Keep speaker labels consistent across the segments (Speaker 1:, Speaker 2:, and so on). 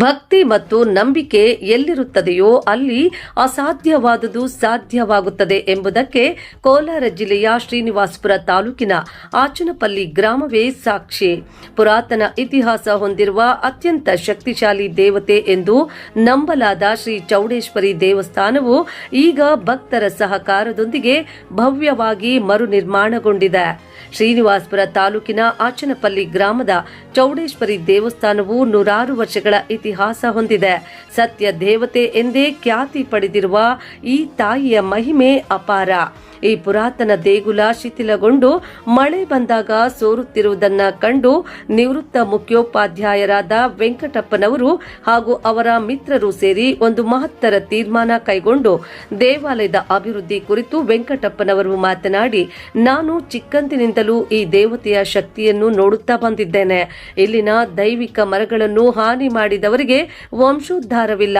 Speaker 1: ಭಕ್ತಿ ಮತ್ತು ನಂಬಿಕೆ ಎಲ್ಲಿರುತ್ತದೆಯೋ ಅಲ್ಲಿ ಅಸಾಧ್ಯವಾದುದು ಸಾಧ್ಯವಾಗುತ್ತದೆ ಎಂಬುದಕ್ಕೆ ಕೋಲಾರ ಜಿಲ್ಲೆಯ ಶ್ರೀನಿವಾಸಪುರ ತಾಲೂಕಿನ ಆಚನಪಲ್ಲಿ ಗ್ರಾಮವೇ ಸಾಕ್ಷಿ. ಪುರಾತನ ಇತಿಹಾಸ ಹೊಂದಿರುವ ಅತ್ಯಂತ ಶಕ್ತಿಶಾಲಿ ದೇವತೆ ಎಂದು ನಂಬಲಾದ ಶ್ರೀ ಚೌಡೇಶ್ವರಿ ದೇವಸ್ಥಾನವು ಈಗ ಭಕ್ತರ ಸಹಕಾರದೊಂದಿಗೆ ಭವ್ಯವಾಗಿ ಮರು ನಿರ್ಮಾಣಗೊಂಡಿದೆ. ಶ್ರೀನಿವಾಸಪುರ ತಾಲೂಕಿನ ಆಚನಪಲ್ಲಿ ಗ್ರಾಮದ ಚೌಡೇಶ್ವರಿ ದೇವಸ್ಥಾನವು 100 ವರ್ಷಗಳ ಇತಿಹಾಸ ಹೊಂದಿದೆ. ಸತ್ಯ ದೇವತೆ ಎಂದೇ ಖ್ಯಾತಿ ಪಡೆದಿರುವ ಈ ತಾಯಿಯ ಮಹಿಮೆ ಅಪಾರ. ಈ ಪುರಾತನ ದೇಗುಲ ಶಿಥಿಲಗೊಂಡು ಮಳೆ ಬಂದಾಗ ಸೋರುತ್ತಿರುವುದನ್ನ ಕಂಡು ನಿವೃತ್ತ ಮುಖ್ಯೋಪಾಧ್ಯಾಯರಾದ ವೆಂಕಟಪ್ಪನವರು ಹಾಗೂ ಅವರ ಮಿತ್ರರು ಸೇರಿ ಒಂದು ಮಹತ್ತರ ತೀರ್ಮಾನ ಕೈಗೊಂಡು ದೇವಾಲಯದ ಅಭಿವೃದ್ಧಿ ಕುರಿತು ವೆಂಕಟಪ್ಪನವರು ಮಾತನಾಡಿ, ನಾನು ಚಿಕ್ಕಂದಿನಿಂದಲೂ ಈ ದೇವತೆಯ ಶಕ್ತಿಯನ್ನು ನೋಡುತ್ತಾ ಬಂದಿದ್ದೇನೆ. ಇಲ್ಲಿನ ದೈವಿಕ ಮರಗಳನ್ನು ಹಾನಿ ಮಾಡಿದವರಿಗೆ ವಂಶೋದ್ಧಾರವಿಲ್ಲ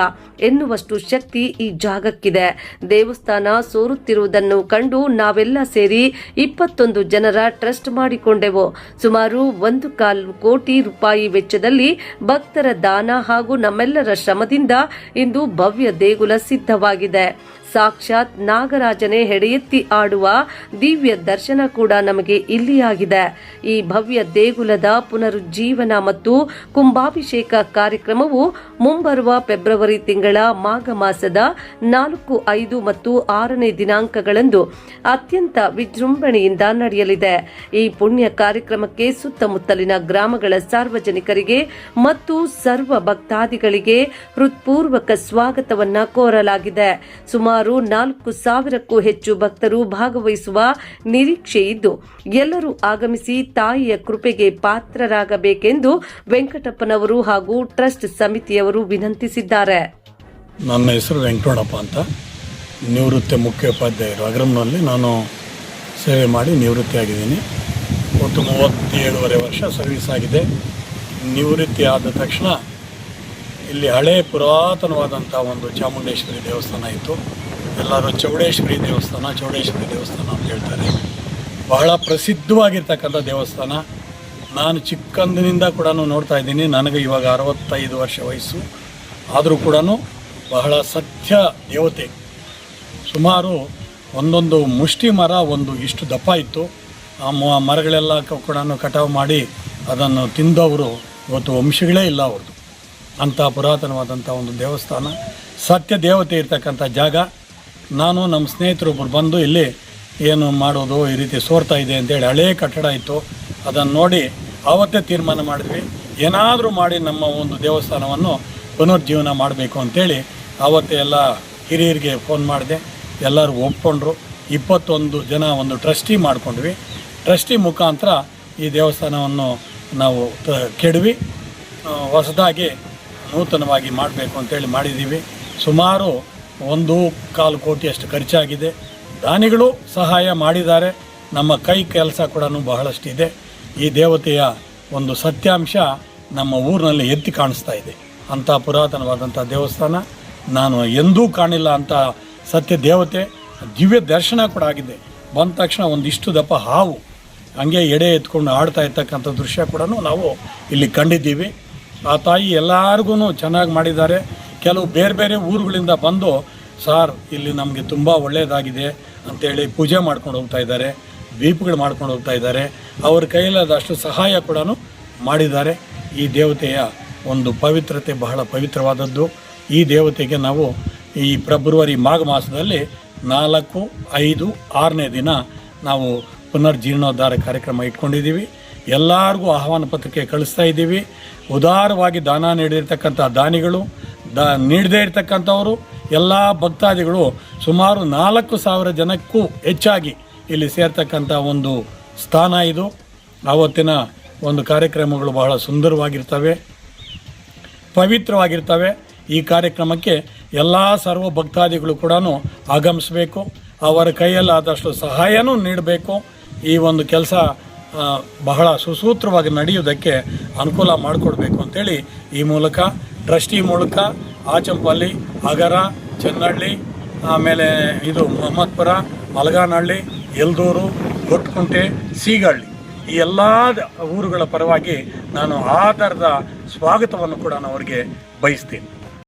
Speaker 1: ಎನ್ನುವಷ್ಟು ಶಕ್ತಿ ಈ ಜಾಗಕ್ಕಿದೆ. ದೇವಸ್ಥಾನ ಸೋರುತ್ತಿರುವುದನ್ನು ಕಂಡು ನಾವೆಲ್ಲ ಸೇರಿ 21 ಜನರ ಟ್ರಸ್ಟ್ ಮಾಡಿಕೊಂಡೆವು. ಸುಮಾರು 1.25 ಕೋಟಿ ರೂಪಾಯಿ ವೆಚ್ಚದಲ್ಲಿ ಭಕ್ತರ ದಾನ ಹಾಗೂ ನಮ್ಮೆಲ್ಲರ ಶ್ರಮದಿಂದ ಇಂದು ಭವ್ಯ ದೇಗುಲ ಸಿದ್ಧವಾಗಿದೆ. ಸಾಕ್ಷಾತ್ ನಾಗರಾಜನೇ ಹೆಡೆಯೆತ್ತಿ ಆಡುವ ದಿವ್ಯ ದರ್ಶನ ಕೂಡ ನಮಗೆ ಇಲ್ಲಿಯಾಗಿದೆ. ಈ ಭವ್ಯ ದೇಗುಲದ ಪುನರುಜ್ಜೀವನ ಮತ್ತು ಕುಂಭಾಭಿಷೇಕ ಕಾರ್ಯಕ್ರಮವು ಮುಂಬರುವ ಫೆಬ್ರವರಿ ತಿಂಗಳ ಮಾಘ ಮಾಸದ 4, 5 ಮತ್ತು 6ನೇ ದಿನಾಂಕಗಳಂದು ಅತ್ಯಂತ ವಿಜೃಂಭಣೆಯಿಂದ ನಡೆಯಲಿದೆ. ಈ ಪುಣ್ಯ ಕಾರ್ಯಕ್ರಮಕ್ಕೆ ಸುತ್ತಮುತ್ತಲಿನ ಗ್ರಾಮಗಳ ಸಾರ್ವಜನಿಕರಿಗೆ ಮತ್ತು ಸರ್ವ ಭಕ್ತಾದಿಗಳಿಗೆ ಹೃತ್ಪೂರ್ವಕ ಸ್ವಾಗತವನ್ನ ಕೋರಲಾಗಿದೆ. ಸುಮಾರು 4,000ಕ್ಕೂ ಹೆಚ್ಚು ಭಕ್ತರು ಭಾಗವಹಿಸುವ ನಿರೀಕ್ಷೆ ಇದ್ದು ಎಲ್ಲರೂ ಆಗಮಿಸಿ ತಾಯಿಯ ಕೃಪೆಗೆ ಪಾತ್ರರಾಗಬೇಕೆಂದು ವೆಂಕಟಪ್ಪನವರು ಹಾಗೂ ಟ್ರಸ್ಟ್ ಸಮಿತಿಯವರು ವಿನಂತಿಸಿದ್ದಾರೆ.
Speaker 2: ನನ್ನ ಹೆಸರು ವೆಂಕಟಪ್ಪ ಅಂತ, ನಿವೃತ್ತ ಮುಖ್ಯೋಪಾಧ್ಯಾಯರು ಅಗ್ರಮ್ನಲ್ಲಿ ನಾನು ಸೇವೆ ಮಾಡಿ ನಿವೃತ್ತಿಯಾಗಿದ್ದೀನಿ. ಒಟ್ಟು 37.5 ವರ್ಷ ಸರ್ವಿಸ್ ಆಗಿದೆ. ನಿವೃತ್ತಿ ಆದ ತಕ್ಷಣ ಇಲ್ಲಿ ಹಳೇ ಪುರಾತನವಾದಂಥ ಒಂದು ಚಾಮುಂಡೇಶ್ವರಿ ದೇವಸ್ಥಾನ ಇತ್ತು. ಎಲ್ಲರೂ ಚೌಡೇಶ್ವರಿ ದೇವಸ್ಥಾನ ಅಂತ ಹೇಳ್ತಾರೆ. ಬಹಳ ಪ್ರಸಿದ್ಧವಾಗಿರ್ತಕ್ಕಂಥ ದೇವಸ್ಥಾನ. ನಾನು ಚಿಕ್ಕಂದಿನಿಂದ ಕೂಡ ನೋಡ್ತಾ ಇದ್ದೀನಿ. ನನಗೆ ಇವಾಗ 65 ವರ್ಷ ವಯಸ್ಸು. ಆದರೂ ಕೂಡ ಬಹಳ ಸತ್ಯ ದೇವತೆ. ಸುಮಾರು ಒಂದೊಂದು ಮುಷ್ಟಿ ಮರ ಇಷ್ಟು ದಪ್ಪ ಇತ್ತು. ಆ ಮರಗಳೆಲ್ಲ ಕೂಡ ಕಟಾವು ಮಾಡಿ ಅದನ್ನು ತಿಂದವರು ಇವತ್ತು ವಂಶಗಳೇ ಇಲ್ಲ ಅವ್ರದ್ದು. ಅಂಥ ಪುರಾತನವಾದಂಥ ಒಂದು ದೇವಸ್ಥಾನ, ಸತ್ಯ ದೇವತೆ ಇರ್ತಕ್ಕಂಥ ಜಾಗ. ನಾನು ನಮ್ಮ ಸ್ನೇಹಿತರೊಬ್ಬರು ಬಂದು ಇಲ್ಲಿ ಏನು ಮಾಡೋದು, ಈ ರೀತಿ ಸೋರ್ತಾ ಇದೆ ಅಂತೇಳಿ ಹಳೇ ಕಟ್ಟಡ ಇತ್ತು. ಅದನ್ನು ನೋಡಿ ಆವತ್ತೇ ತೀರ್ಮಾನ ಮಾಡಿದ್ವಿ, ಏನಾದರೂ ಮಾಡಿ ನಮ್ಮ ಒಂದು ದೇವಸ್ಥಾನವನ್ನು ಪುನರ್ಜೀವನ ಮಾಡಬೇಕು ಅಂತೇಳಿ ಆವತ್ತೇ ಎಲ್ಲ ಹಿರಿಯರಿಗೆ ಫೋನ್ ಮಾಡಿದೆ. ಎಲ್ಲರೂ ಒಪ್ಕೊಂಡ್ರು. 21 ಜನ ಒಂದು ಟ್ರಸ್ಟಿ ಮಾಡ್ಕೊಂಡ್ವಿ. ಟ್ರಸ್ಟಿ ಮುಖಾಂತರ ಈ ದೇವಸ್ಥಾನವನ್ನು ನಾವು ಕೆಡವಿ ಹೊಸದಾಗಿ ನೂತನವಾಗಿ ಮಾಡಬೇಕು ಅಂತೇಳಿ ಮಾಡಿದ್ದೀವಿ. ಸುಮಾರು 1.25 ಕೋಟಿಯಷ್ಟು ಖರ್ಚಾಗಿದೆ. ದಾನಿಗಳು ಸಹಾಯ ಮಾಡಿದ್ದಾರೆ. ನಮ್ಮ ಕೈ ಕೆಲಸ ಕೂಡ ಬಹಳಷ್ಟಿದೆ. ಈ ದೇವತೆಯ ಒಂದು ಸತ್ಯಾಂಶ ನಮ್ಮ ಊರಿನಲ್ಲಿ ಎತ್ತಿ ಕಾಣಿಸ್ತಾ ಇದೆ. ಅಂಥ ಪುರಾತನವಾದಂಥ ದೇವಸ್ಥಾನ, ನಾನು ಎಂದೂ ಕಾಣಿಲ್ಲ ಅಂಥ ಸತ್ಯ ದೇವತೆ. ದಿವ್ಯ ದರ್ಶನ ಕೂಡ ಆಗಿದೆ. ಬಂದ ತಕ್ಷಣ ಒಂದಿಷ್ಟು ದಪ್ಪ ಹಾವು ಹಂಗೆ ಎಡೆ ಎತ್ಕೊಂಡು ಆಡ್ತಾ ಇರ್ತಕ್ಕಂಥ ದೃಶ್ಯ ಕೂಡ ನಾವು ಇಲ್ಲಿ ಕಂಡಿದ್ದೀವಿ. ಆ ತಾಯಿ ಎಲ್ಲರಿಗೂ ಚೆನ್ನಾಗಿ ಮಾಡಿದ್ದಾರೆ. ಕೆಲವು ಬೇರೆ ಬೇರೆ ಊರುಗಳಿಂದ ಬಂದು, ಸಾರ್ ಇಲ್ಲಿ ನಮಗೆ ತುಂಬ ಒಳ್ಳೆಯದಾಗಿದೆ ಅಂತೇಳಿ ಪೂಜೆ ಮಾಡ್ಕೊಂಡು ಹೋಗ್ತಾ ಇದ್ದಾರೆ, ದೀಪಗಳು ಮಾಡ್ಕೊಂಡು ಹೋಗ್ತಾ ಇದ್ದಾರೆ. ಅವ್ರ ಕೈಲಾದಷ್ಟು ಸಹಾಯ ಕೂಡ ಮಾಡಿದ್ದಾರೆ. ಈ ದೇವತೆಯ ಒಂದು ಪವಿತ್ರತೆ ಬಹಳ ಪವಿತ್ರವಾದದ್ದು. ಈ ದೇವತೆಗೆ ನಾವು ಈ ಫೆಬ್ರವರಿ ಮಾಘ ಮಾಸದಲ್ಲಿ 4, 5, 6ನೇ ದಿನ ನಾವು ಪುನರ್ಜೀರ್ಣೋದ್ಧಾರ ಕಾರ್ಯಕ್ರಮ ಇಟ್ಕೊಂಡಿದ್ದೀವಿ. ಎಲ್ಲರಿಗೂ ಆಹ್ವಾನ ಪತ್ರಿಕೆ ಕಳಿಸ್ತಾ ಇದ್ದೀವಿ. ಉದಾರವಾಗಿ ದಾನ ನೀಡಿರ್ತಕ್ಕಂಥ ದಾನಿಗಳು, ನೀಡದೇ ಇರತಕ್ಕಂಥವರು, ಎಲ್ಲ ಭಕ್ತಾದಿಗಳು ಸುಮಾರು 4,000 ಜನಕ್ಕೂ ಹೆಚ್ಚಾಗಿ ಇಲ್ಲಿ ಸೇರ್ತಕ್ಕಂಥ ಒಂದು ಸ್ಥಾನ ಇದು. ಆವತ್ತಿನ ಒಂದು ಕಾರ್ಯಕ್ರಮಗಳು ಬಹಳ ಸುಂದರವಾಗಿರ್ತವೆ, ಪವಿತ್ರವಾಗಿರ್ತವೆ. ಈ ಕಾರ್ಯಕ್ರಮಕ್ಕೆ ಎಲ್ಲ ಸರ್ವ ಭಕ್ತಾದಿಗಳು ಕೂಡ ಆಗಮಿಸಬೇಕು. ಅವರ ಕೈಯಲ್ಲಾದಷ್ಟು ಸಹಾಯನೂ ನೀಡಬೇಕು. ಈ ಒಂದು ಕೆಲಸ ಬಹಳ ಸುಸೂತ್ರವಾಗಿ ನಡೆಯುವುದಕ್ಕೆ ಅನುಕೂಲ ಮಾಡಿಕೊಡ್ಬೇಕು ಅಂತೇಳಿ ಈ ಮೂಲಕ ಟ್ರಸ್ಟಿ ಮೂಲಕ ಆಚಂಪಲ್ಲಿ, ಅಗರ, ಚೆನ್ನಹಳ್ಳಿ, ಆಮೇಲೆ ಇದು ಮೊಹಮ್ಮದ್ಪುರ, ಮಲಗಾನಹಳ್ಳಿ, ಯಲ್ದೂರು, ಗೊಟ್ಟಕುಂಟೆ, ಸೀಗಹಳ್ಳಿ ಈ ಎಲ್ಲ ಊರುಗಳ ಪರವಾಗಿ ನಾನು ಆಧಾರದ ಸ್ವಾಗತವನ್ನು ಕೂಡ ನಾನು ಅವರಿಗೆ ಬಯಸ್ತೀನಿ.